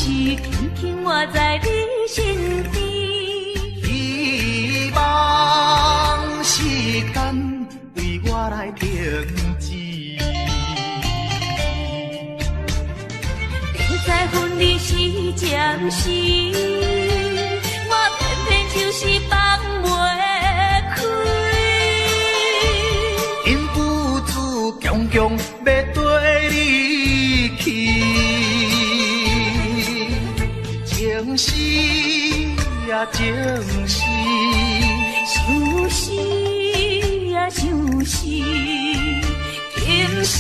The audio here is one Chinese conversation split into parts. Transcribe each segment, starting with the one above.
轻轻活在你身边。希望时间为我来停止。明知分离是暂时，我偏偏就是放袂开。因父子强强要跟你去，情是呀情是，想是呀想是，今生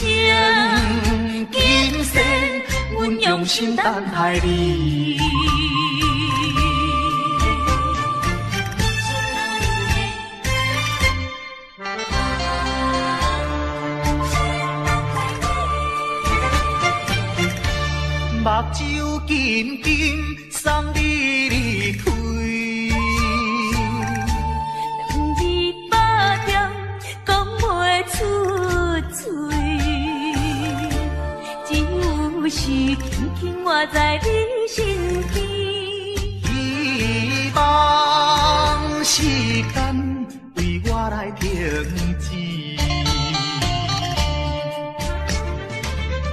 今世，阮用心等待你。目睭紧紧送你离开，两字百点讲袂出嘴，只有是轻轻活在你身边。希望时间为我来停止。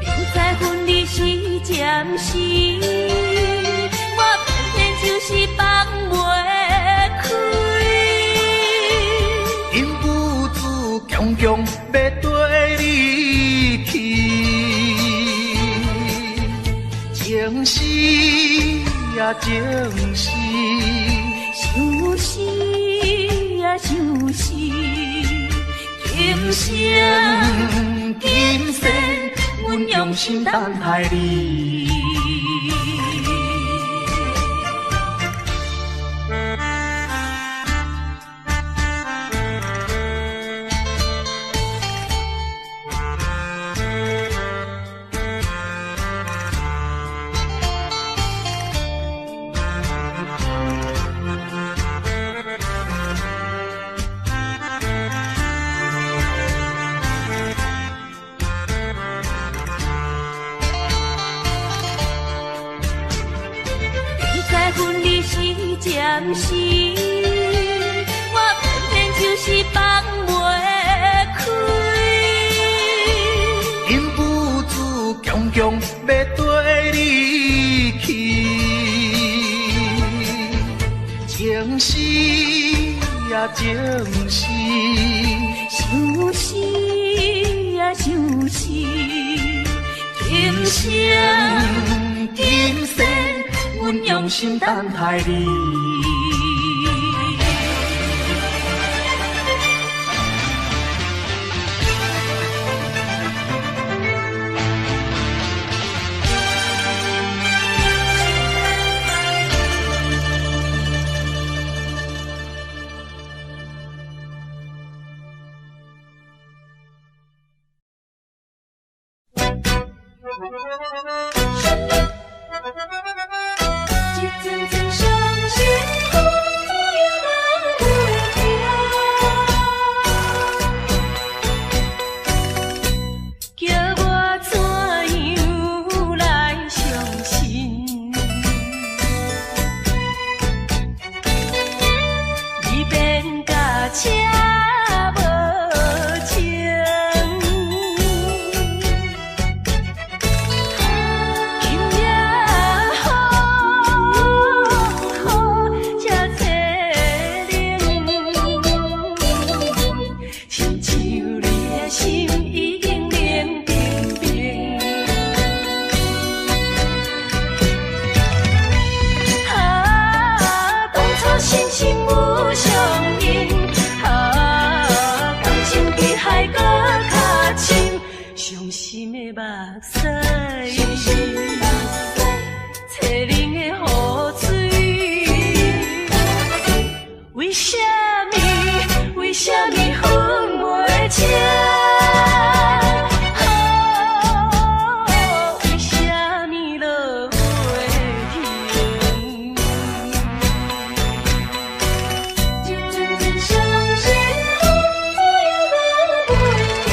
明知分离是暂时，我偏偏就是放袂开。因父子强强要跟你去，情是呀情是，想是呀想是，今生今世，阮用心等待你。暂时，我偏偏就是放袂开。因父子强强要跟你去，情是呀情是，想是呀想是，今生今世，阮用心等待你。一阵阵伤心风左右来回叫我怎样来相信？你变甲车无情。伤心的目屎，淬冷的雨水，为什么分袂清？为什么落花停？一阵阵伤心风左右来袂停。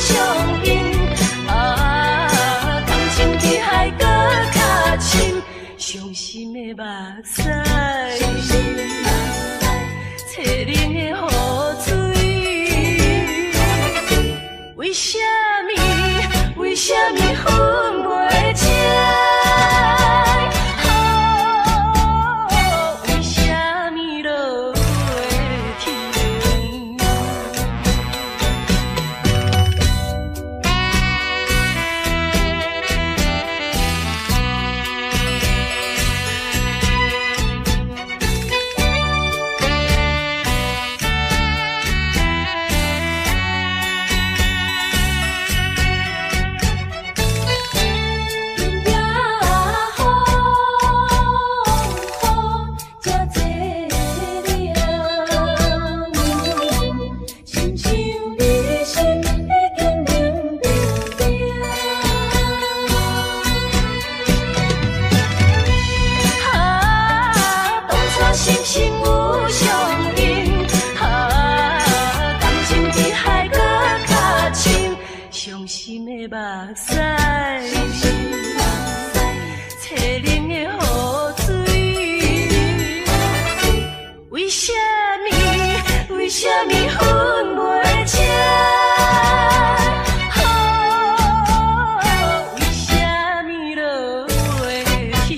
相因。感情比海搁较深，伤心的目屎，淬冷的雨水。为什么？为什么分袂清？为什么落袂停？伤心的目屎，淬冷的雨水。为什么？为什么分袂清？为什么落袂停？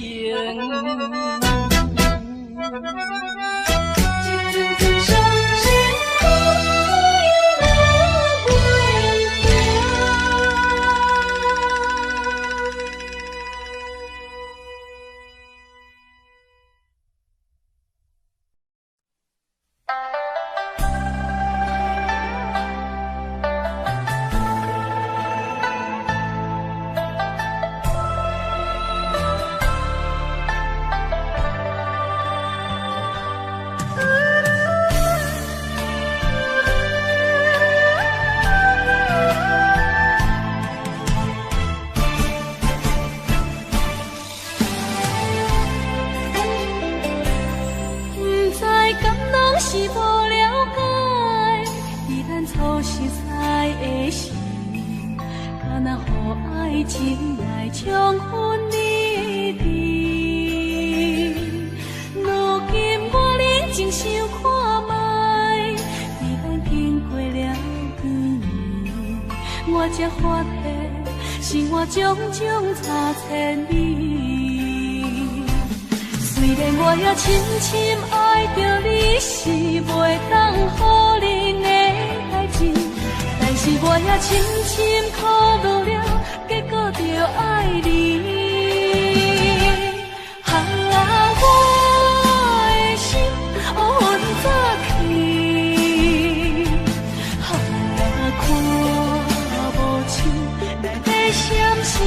是无了解，伫咱初识在的时，敢若予爱情来冲昏你智。如今我认真想看卖，伫咱经过了几年，我才发现生活种种差千里。虽然我也深深爱着你，是袂当予人的代志，但是我也深深苦恼了，结果着爱你。我的心乌云早起，看无像来在闪烁。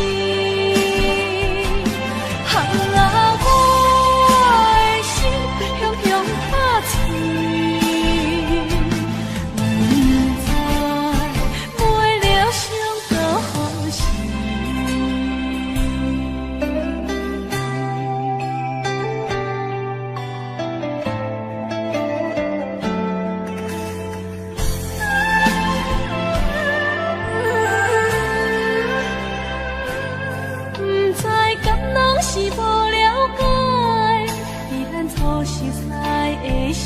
是无了解，伫咱初识在的时，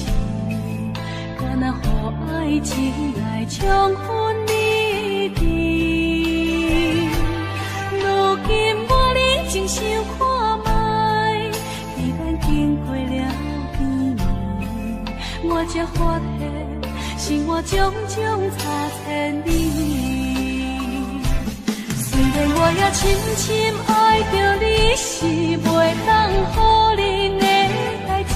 敢若予爱情来冲昏你智。如今我认真想看卖，伫咱经过了几年，我才发现生活种种差千里。虽然我也深深爱着你，是袂当予人的代志，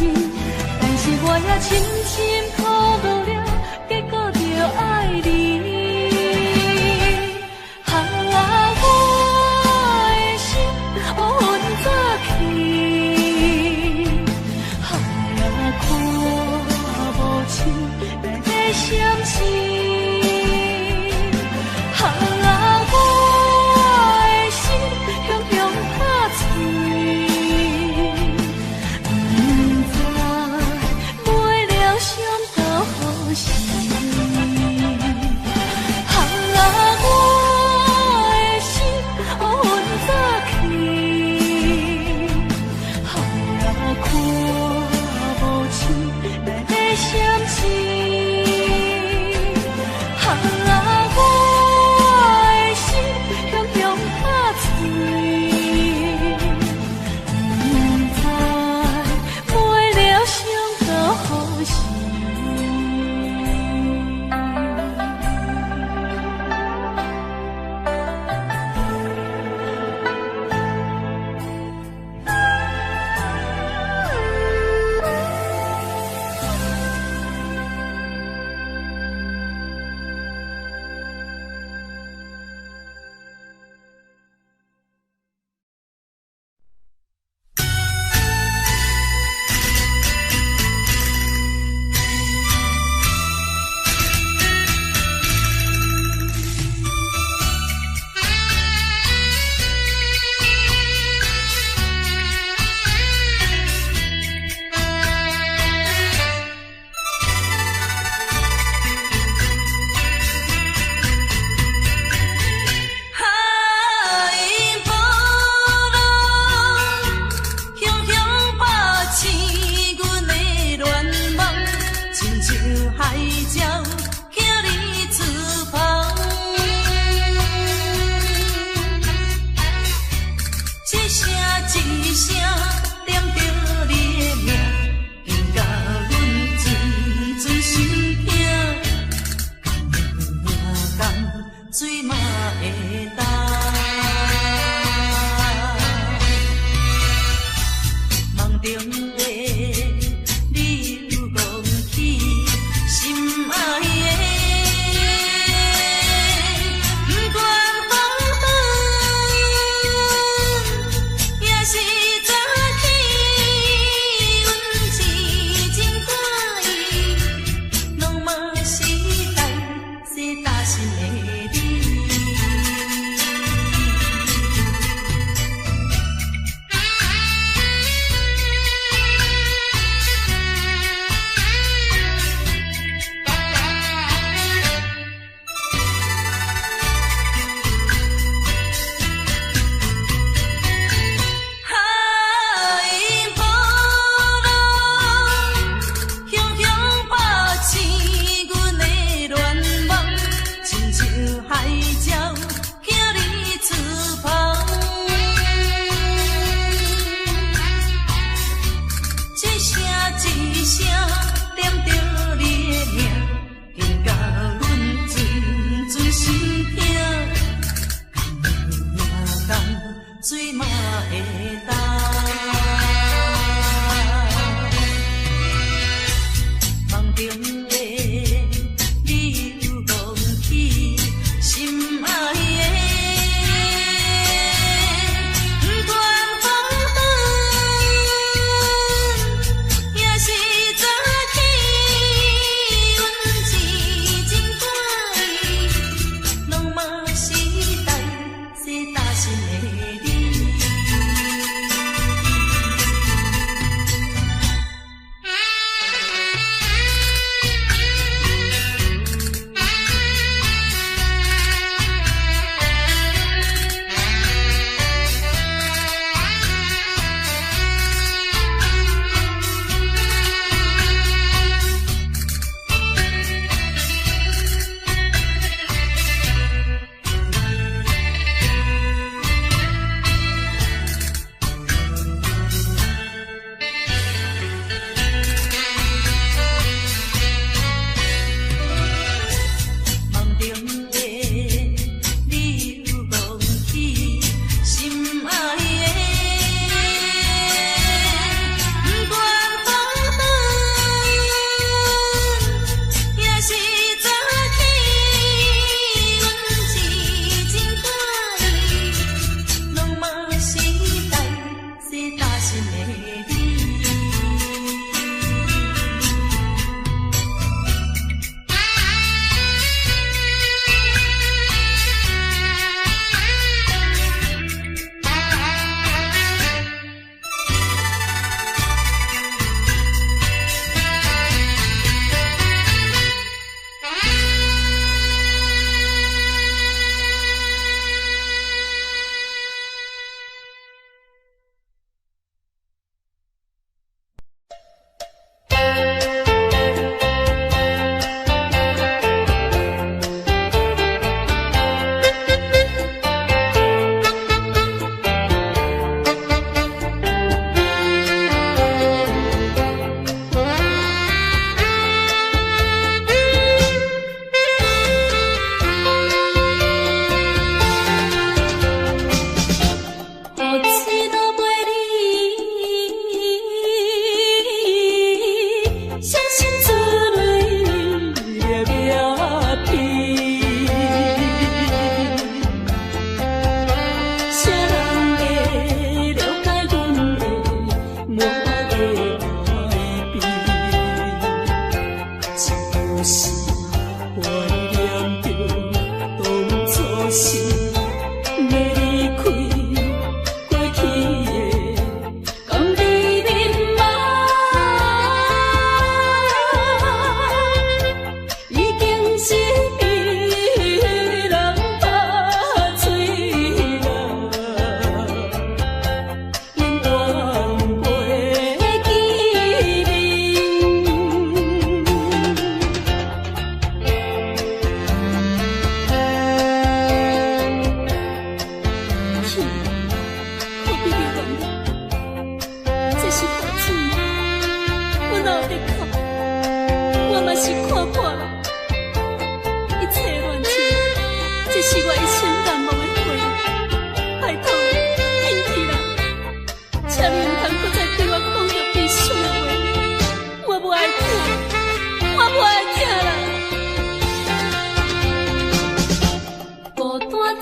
但是我也深深苦恼了，结果着爱你。我的心乌云早起，看无像来在闪烁。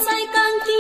想底，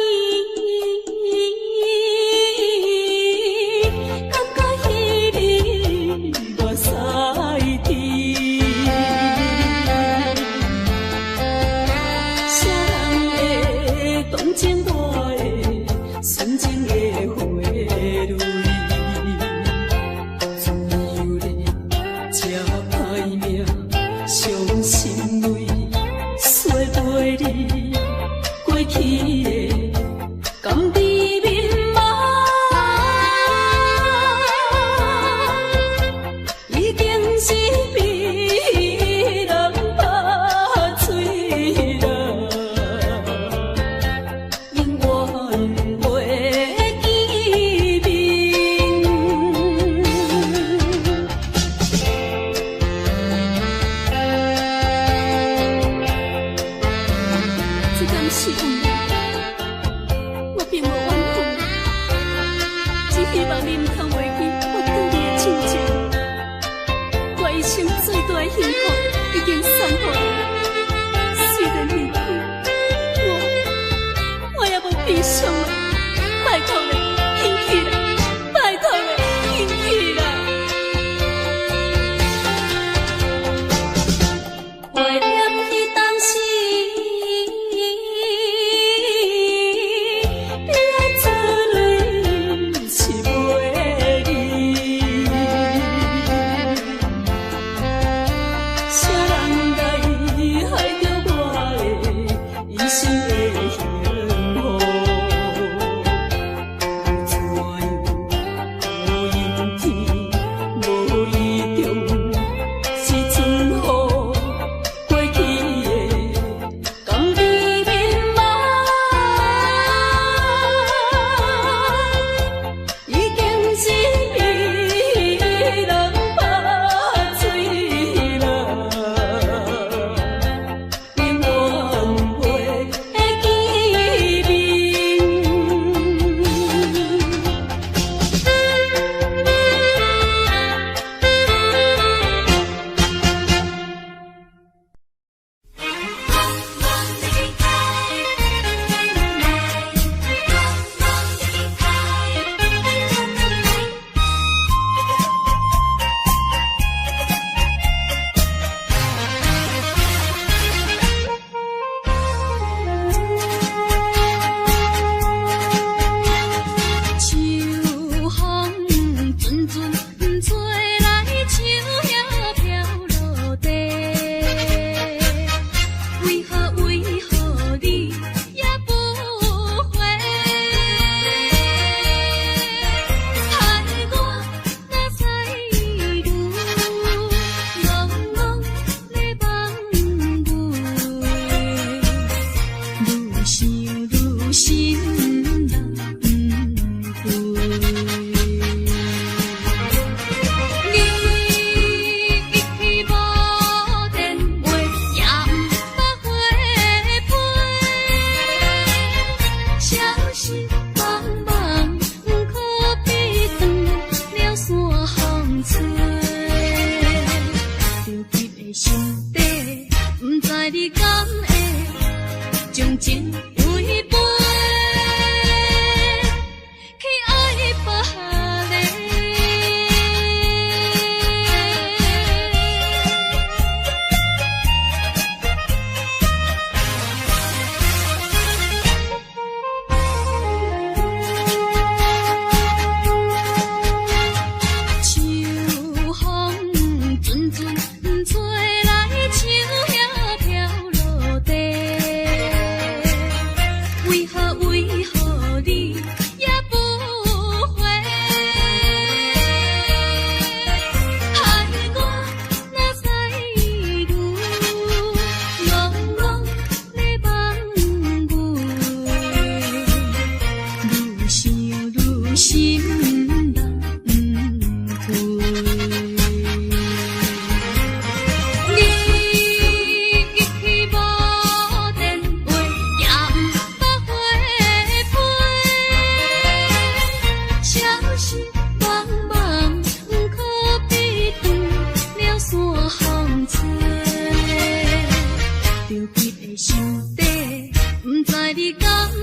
不知你敢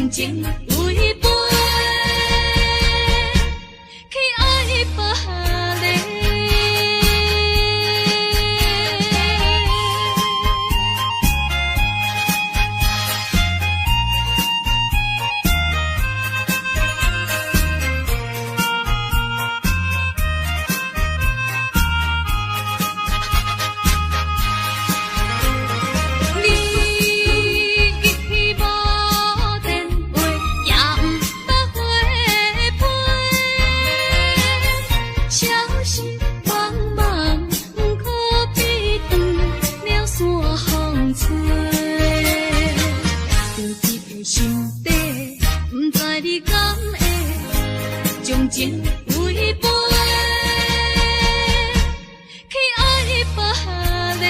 将情为陪，去爱别离。将情为陪，去爱别离。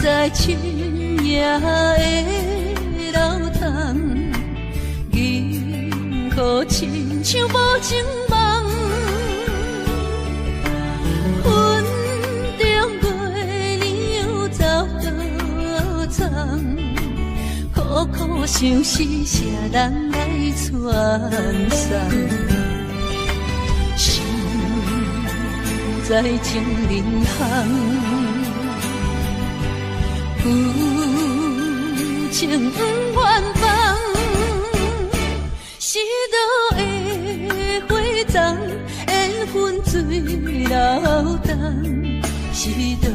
在深夜的楼窗，银河亲像无情梦，云中月亮走多藏，苦苦相思谁人来传送？心在情人行。有情不愿放，是倒的花丛，缘分水流动。是倒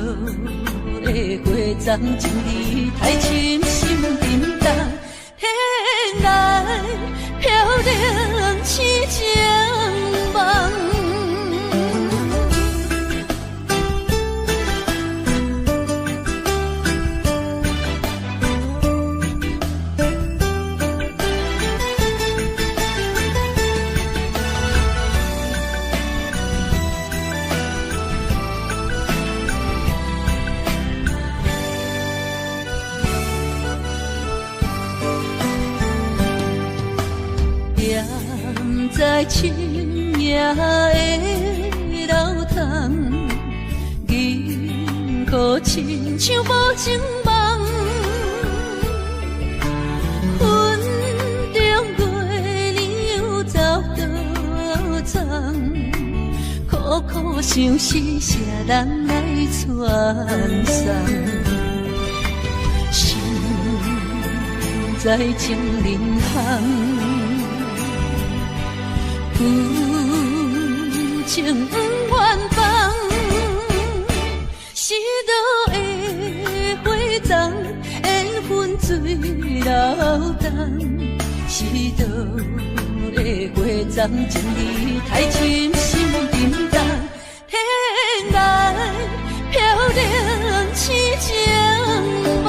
的花丛，情义太深，心沉重。天来飘零痴情梦。在深夜的楼窗，银河亲像无情梦，云中月亮走多藏，苦苦相思谁人来传送？心在情人行。有情不愿放，是倒的花丛，缘分水流动。是倒的花丛，情义太深，心沉重。天来飘零痴情梦。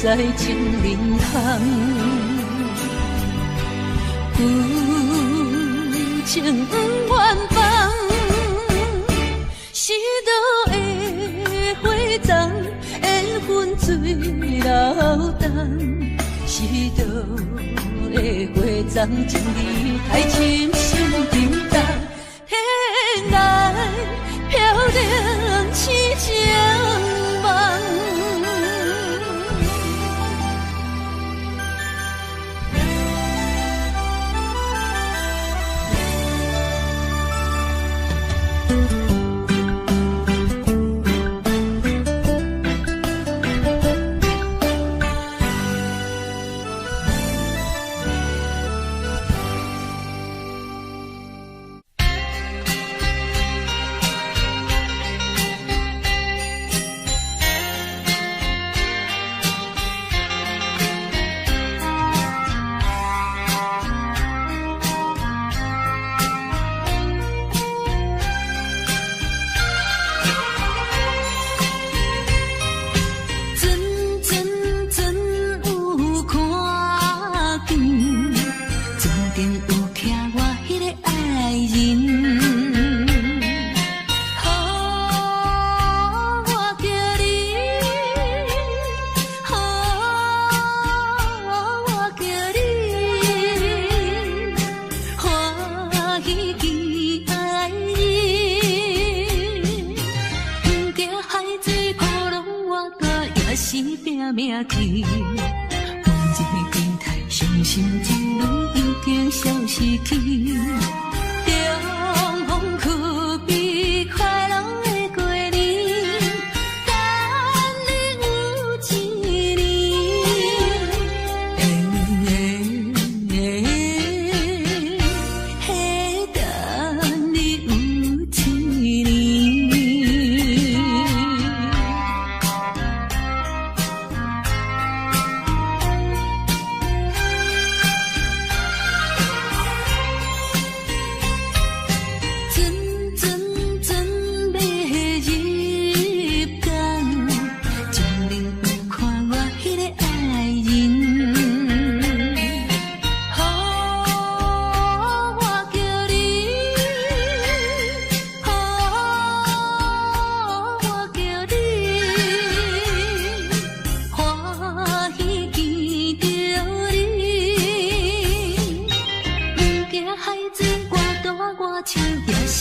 在情人行，有情不愿放，是倒的花丛，缘分水流动。是倒的花丛，情义太深，心沉重。天来飘零痴情梦。拼命去。每一个电台伤心一类已经消失去。中风去悲快乐的过年，等你有一年。嘿，等你有一年。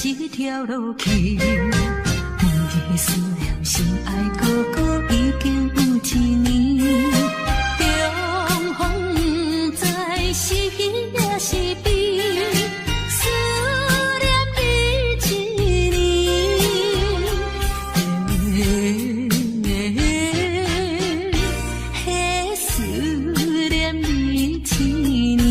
一条路去，每日思念心爱哥哥已经有一年。中风不知是喜也是悲，思念你一年，嘿，思念你一年。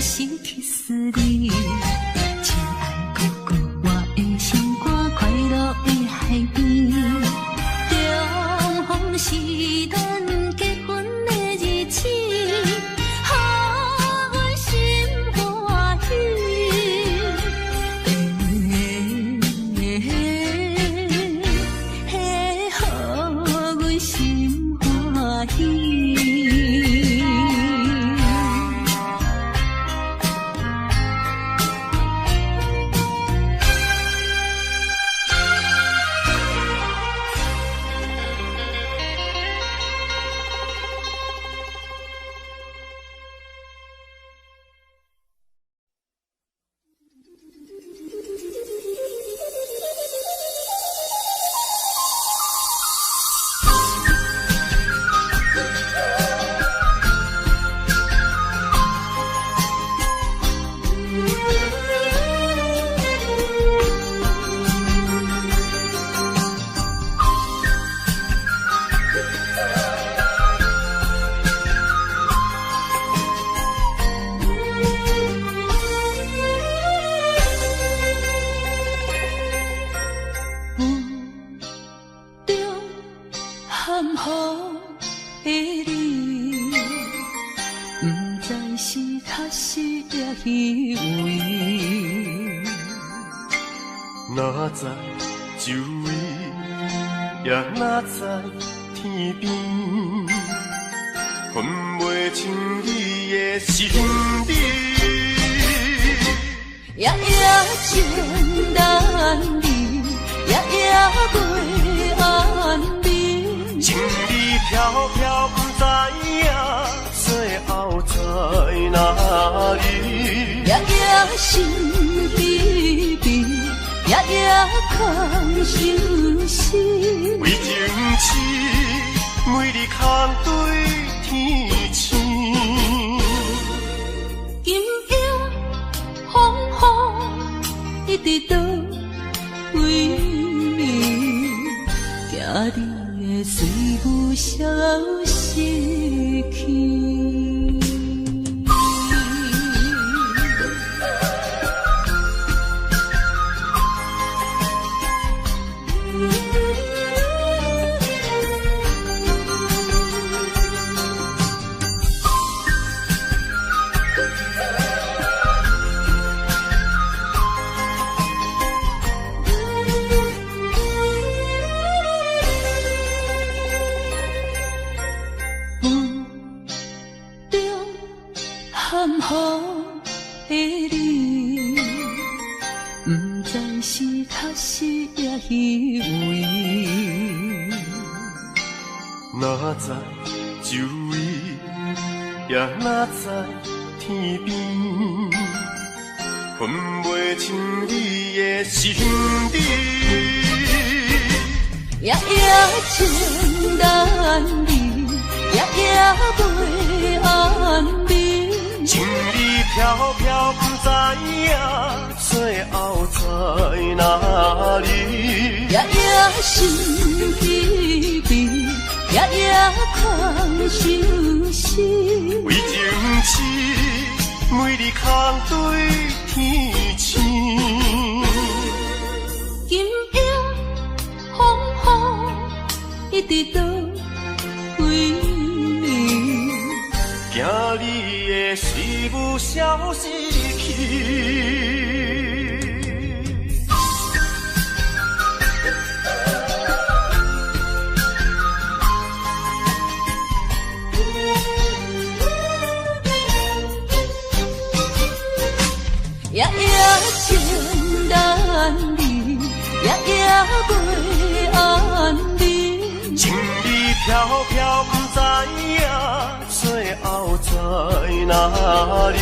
是去思你，亲爱哥哥，我的心肝快乐的海边。中风是咱结婚的日子，予阮心欢喜。嘿，予阮心欢喜。哪知周围，也哪知天边，分袂清你的心底。夜夜情难离，夜夜过安眠。情意飘飘，不知影最后在哪里。夜夜心悲悲，夜夜空相思。为情痴，每日空对天星。今夜风雨一直到为你，惊你的随我消失去。哪知周围，也哪知天边，分袂清你的心底。夜夜情难离，夜夜袂安眠。情意飘飘，不知影最后在哪里。夜夜心悲悲，夜夜空相思。为情痴，每日空对天星。今夜风雨一直到为你，惊你的随无消失去。夜夜情难离，夜夜袂安眠。情意飘飘，不知影最后在哪里。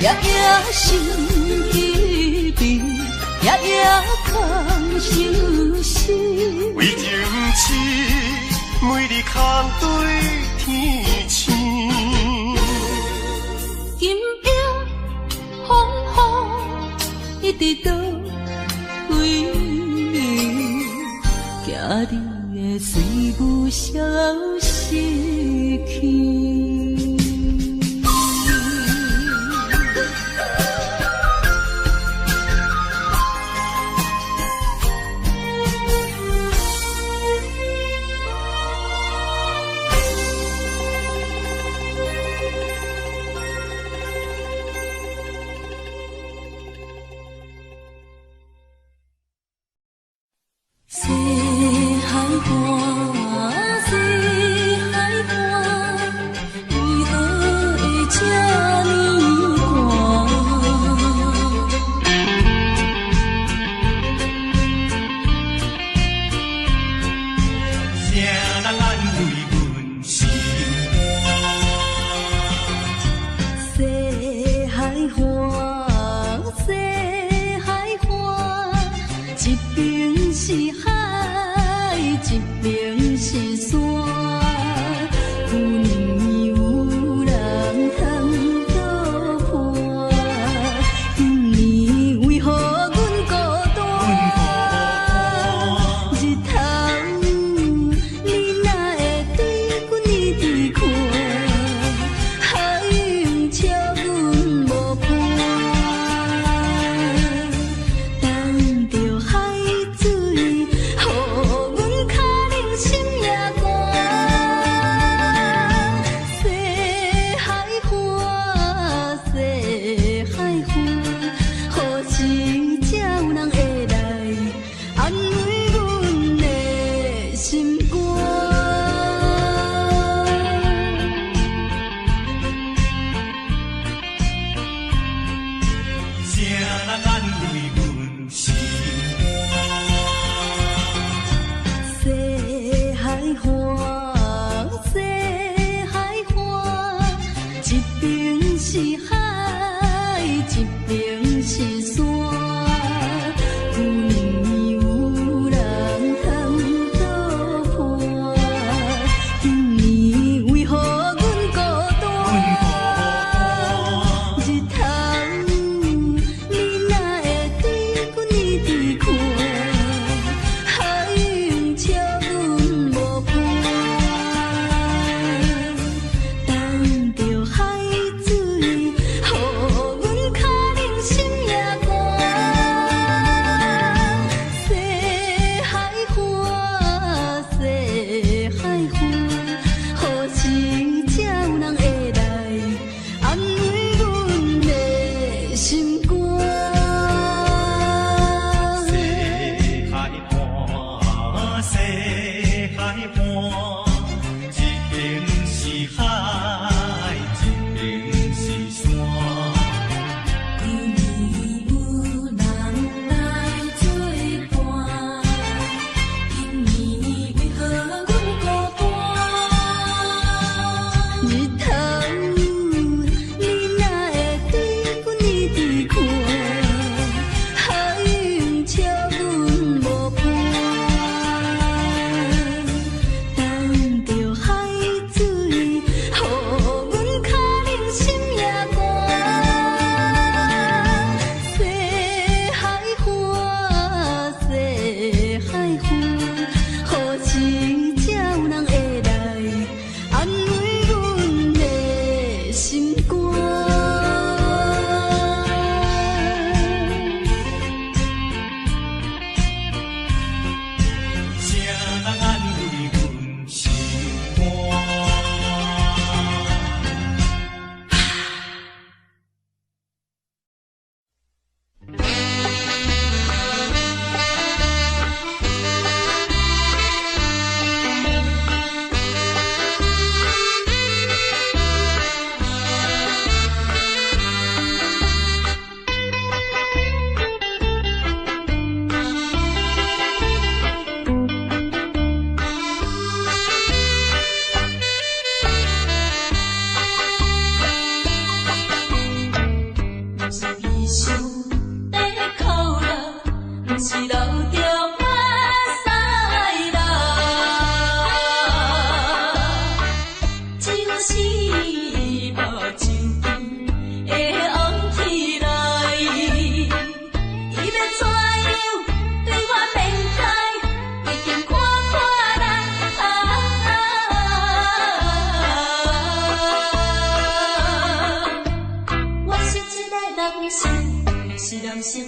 夜夜心悲悲，夜夜空相思。为情痴，每日空对天星。今夜风雨一直到为你，惊你的随无消失去。生，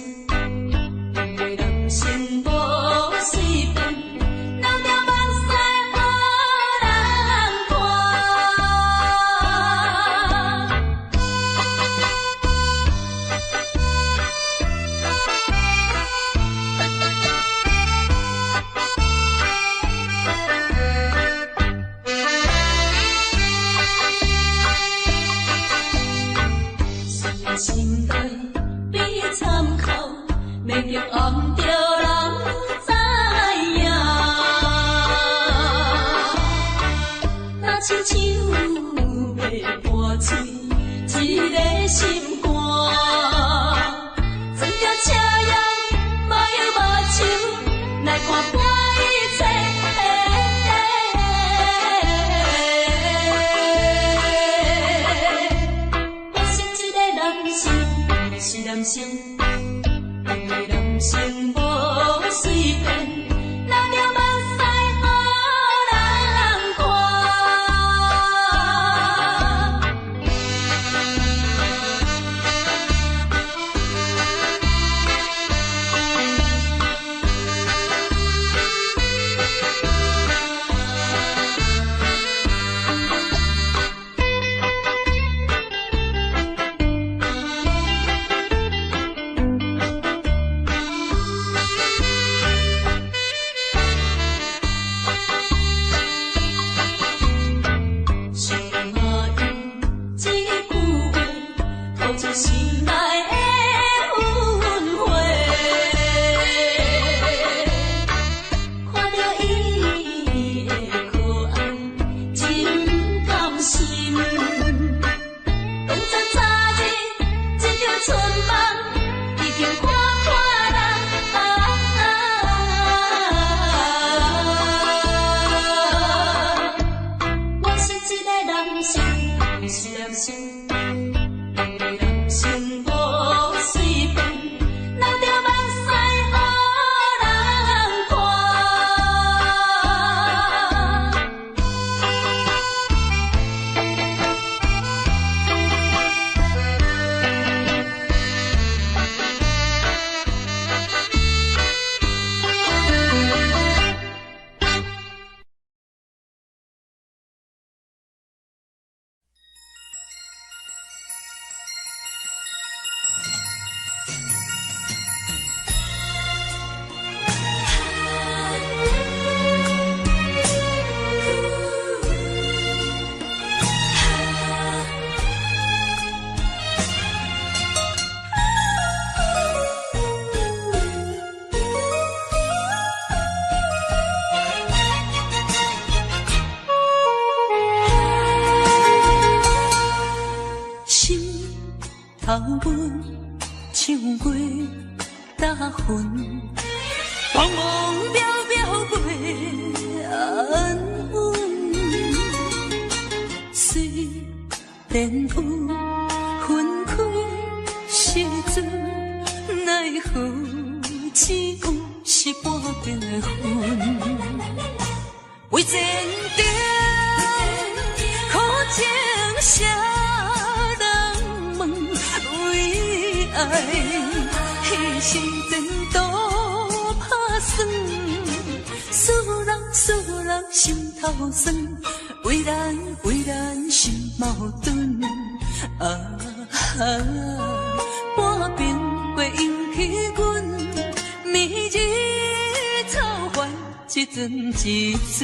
对人生无随便，留着目屎予人看。心内比参考，要叫暗着人知影。若亲像要破碎一个心肝，装着车样目睭目睭来看破一切。是人生，对人生无随便，留着目屎予人看。心内的轮回，看着伊的可爱，真甘心。当作早日一条春梦，已经看破人。我是一个人生，是人生。心无随便，留着目屎予人看。头尾唱过大云，茫茫渺渺袂安稳。虽然有分开时阵，奈何只有是半边的云。为前程苦情谁人问？为爱彼时阵多打算，使人心头酸，为咱心矛盾。半边过引起阮暝日操烦一阵一阵。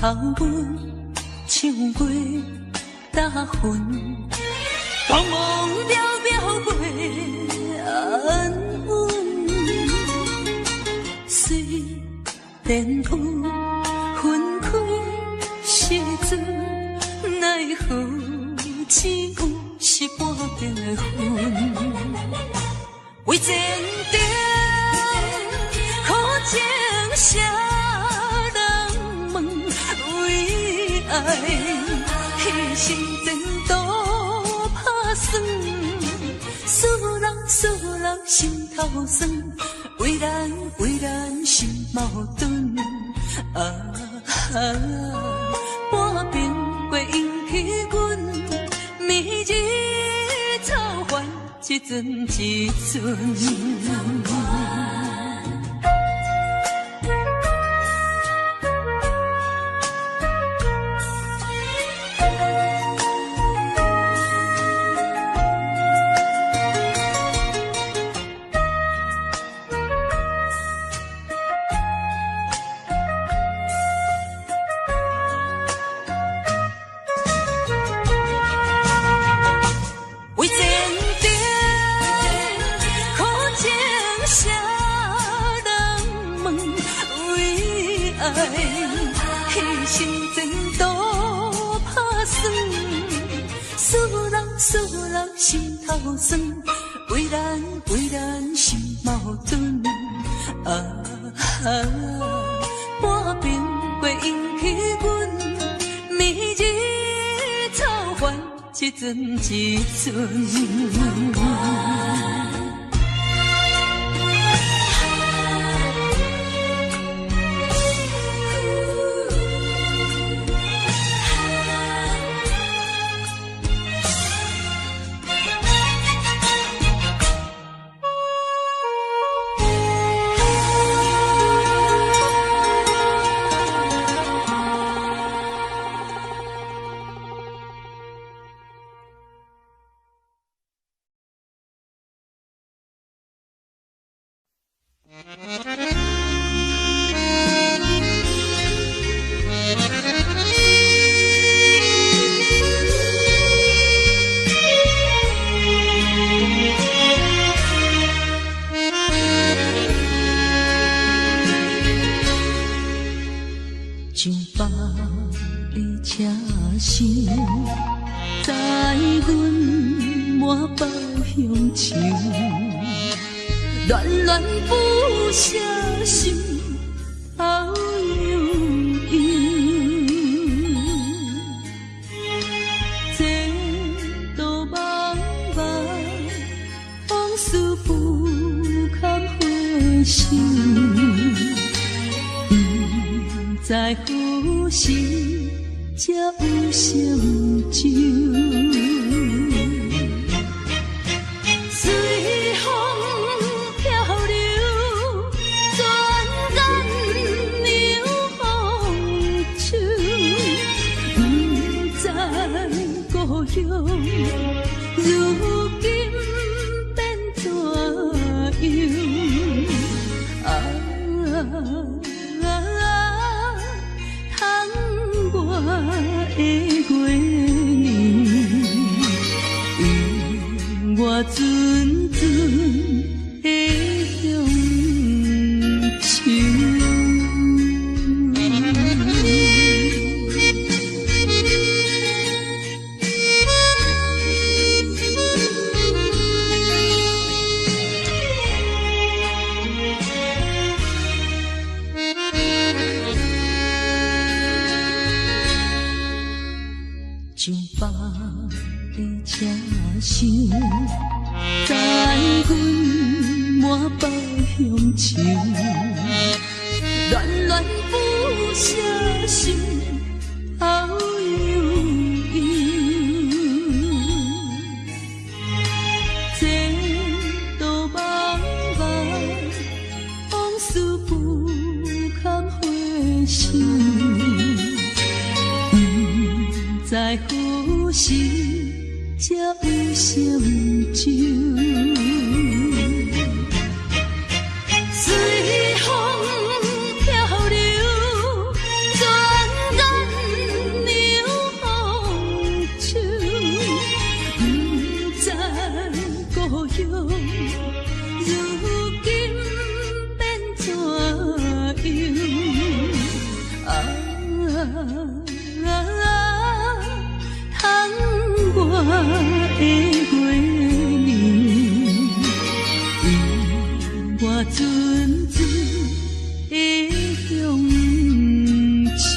头尾唱过大云，茫茫渺渺袂安稳。虽然有分开时阵，奈何只有是半边的云。为前程苦情谁？为爱迄时前途打算，使人心头酸，为咱心矛盾。半边过引起阮迷日草原，一阵一阵。迄时前途打算，使人心头酸，为咱心矛盾。半边过引起阮迷日草原，一阵一阵。上北的车声，载阮满北乡愁，恋不舍心头悠悠。这道茫茫往事不堪回首。在何时才有成就？随风漂流，转眼流风手，不知故乡如今变怎样？我的月年，我阵阵的乡愁。上北的车声，载阮满北乡愁，恋不舍心头悠悠。这道茫茫往事不堪回首。在何时才有成就？随风漂流，转眼流风手，不知故乡如今变怎样？我的月年，我阵阵的乡愁。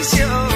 多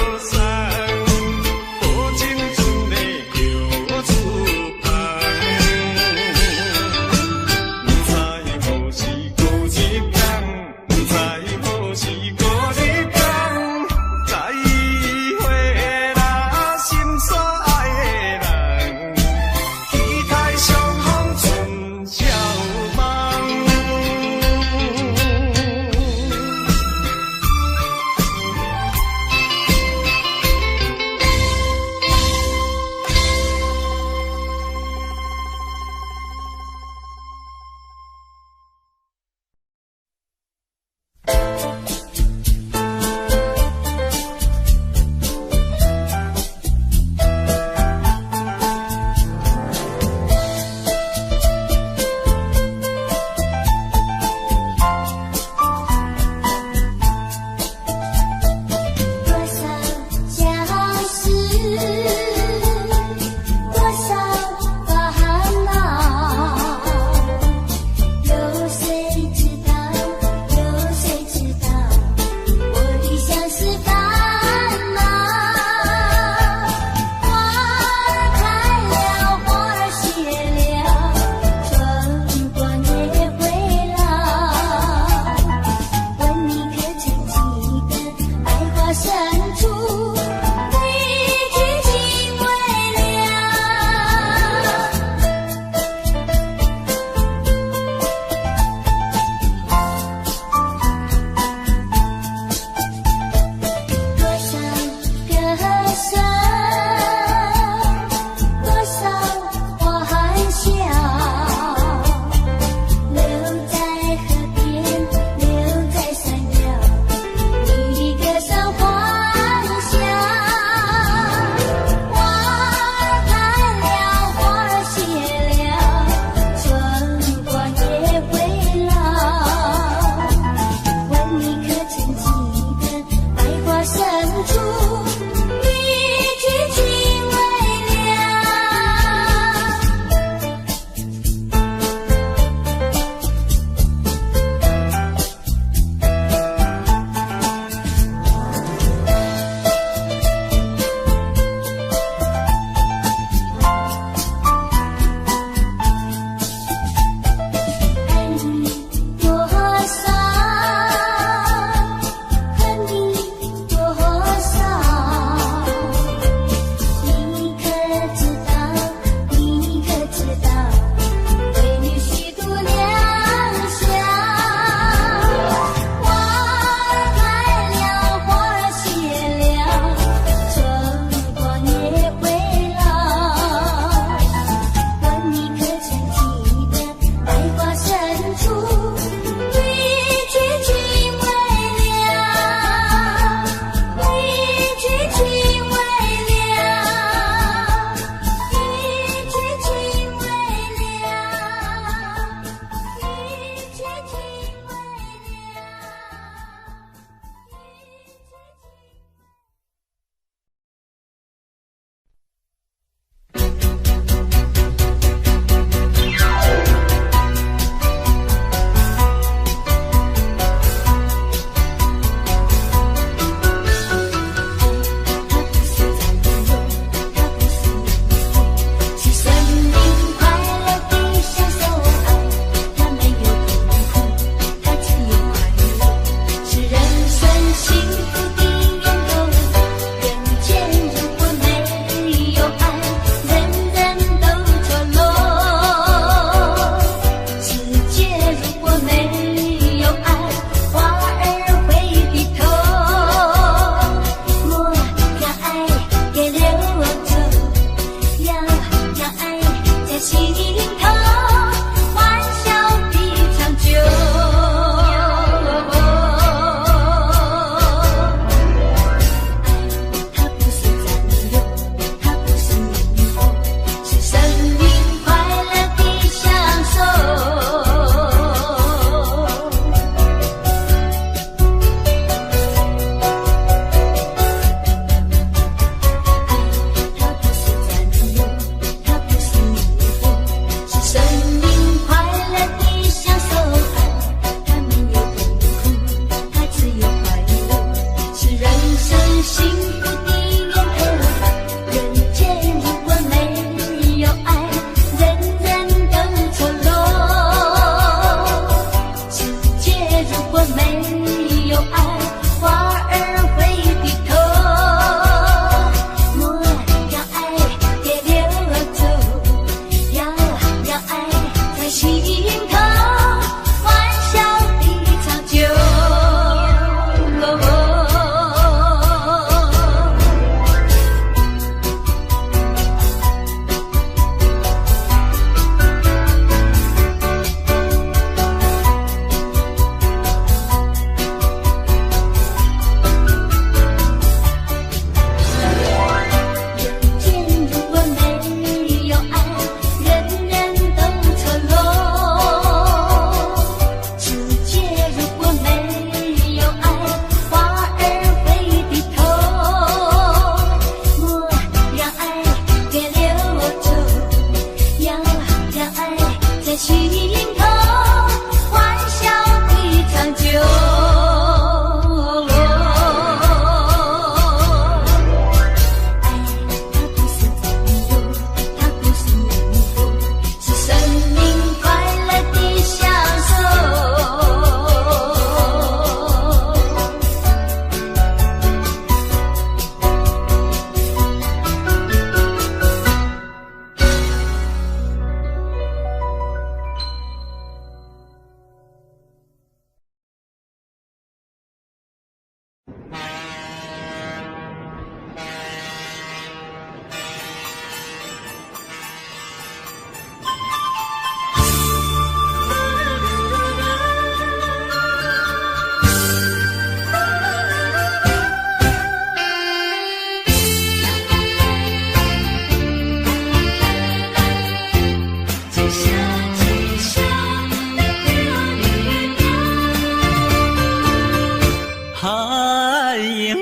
少？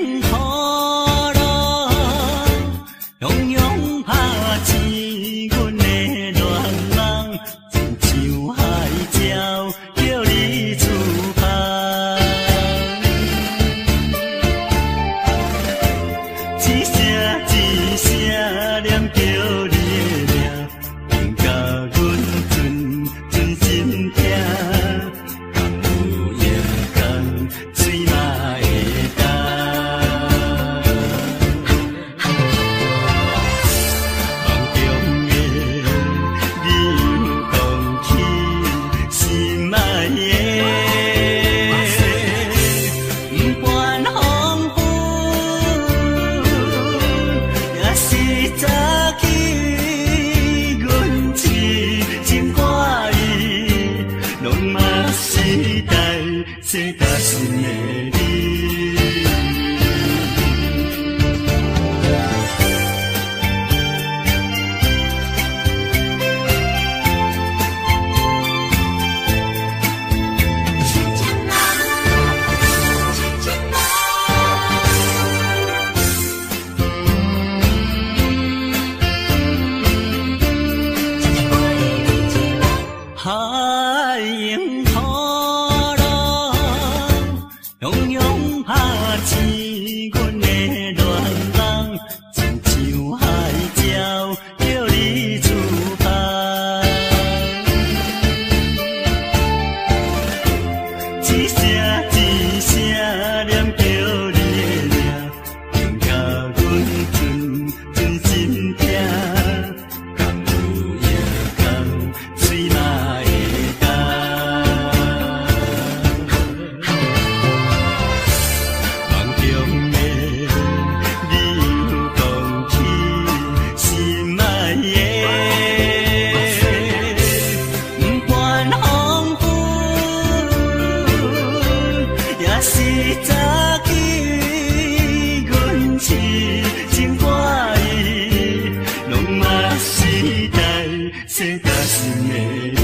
迎土路，汹涌拍醒阮的恋梦，亲像海鸟叫你出发。一声一声念叫你的名，令甲阮存心痛。这搭心的你，海迎土路，汹涌拍醒阮的恋梦，亲像海鸟叫你出发。一声一声念叫你的名，令甲阮存心痛。敢有夜空水嘛会干？梦中的你有讲起心爱的，不管风雨，也是早起阮痴情歌意，拢嘛是这搭心的你。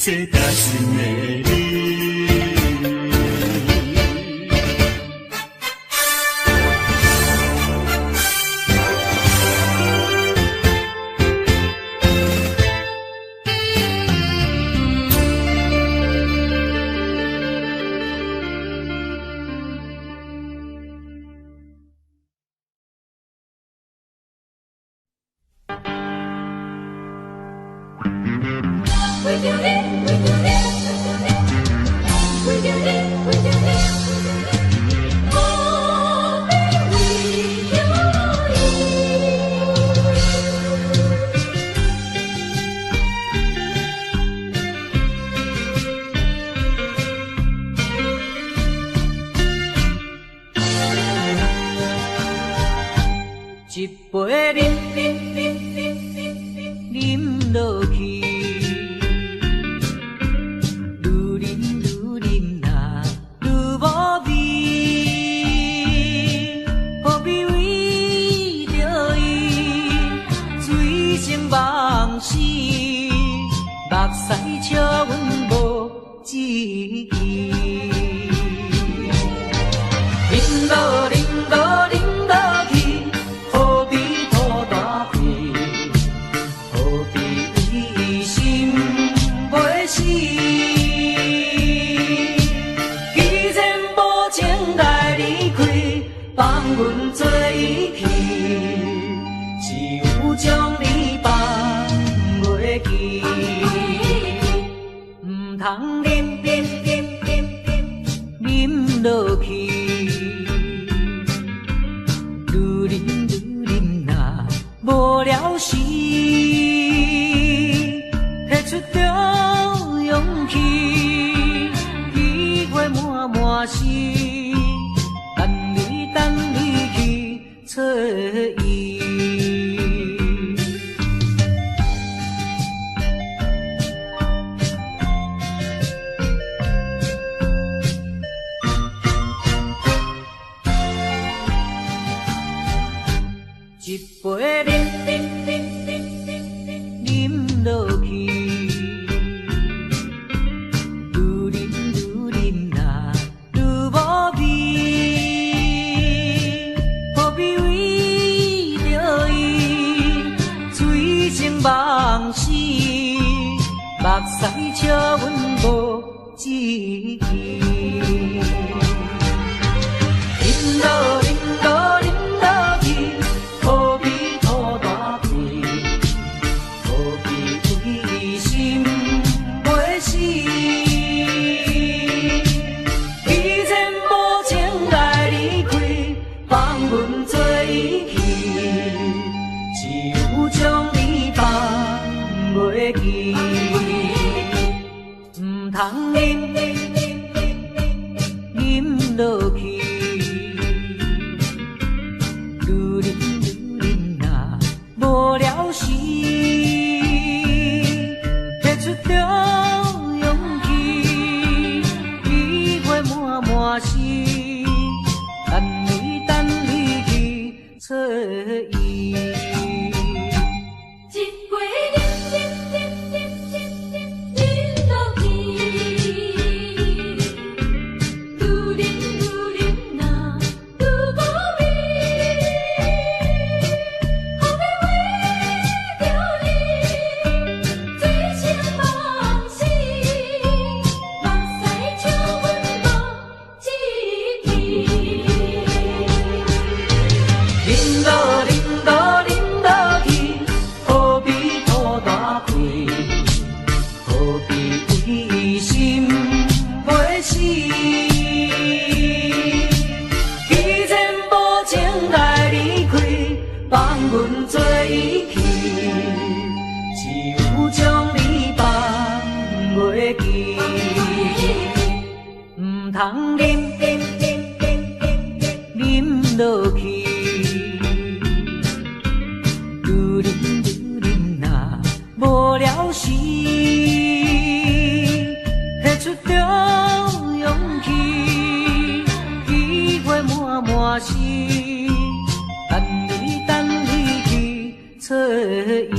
这搭心的你。一杯饮落去，愈饮呐愈无味，何必为着伊醉生梦死？目屎笑阮无志气，饮落去。何必拖大皮？去，愈啉愈啉若无了时，摕出着勇气，喜悦满满心，等你去找伊。一杯啉落去，愈啉若愈无味，何必为着伊醉生梦死？目屎笑阮无志气，啉落啉落啉落去。何必土大开？何必为心袂死？既然无情来离开，放阮做伊去，只有将你放袂记。唔通啉落去。无了时，摕出着勇气，喜悦满满心，等你去找伊。一杯啉落去，愈啉若愈无味。阮做伊去，只有将你放袂记。唔通啉落去，愈啉若无了时，摕出着勇气，喜悦满满心。等你去找伊。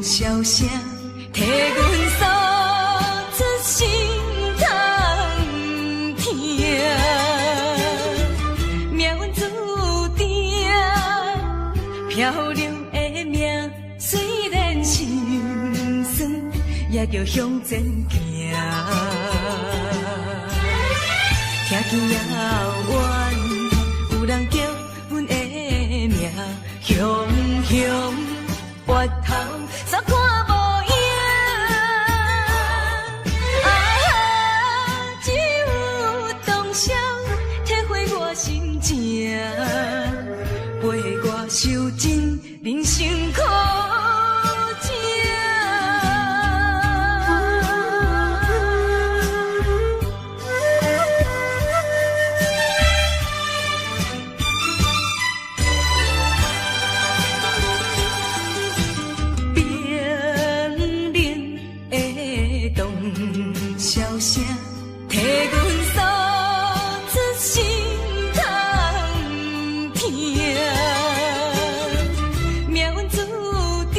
笑声替阮诉出心痛疼，命运注定漂流的命，虽然心酸，也着向前行。听见遥远，有人叫阮的名，雄越头。煞看无影，只有当时体会我心情，陪我受尽人生苦情。声，替阮诉出心痛疼。命运注定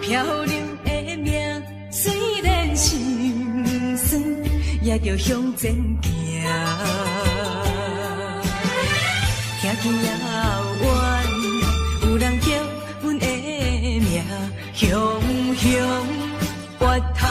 漂流的命，虽然心酸，也着向前行。听见遥远，有人叫阮的名，雄雄越头。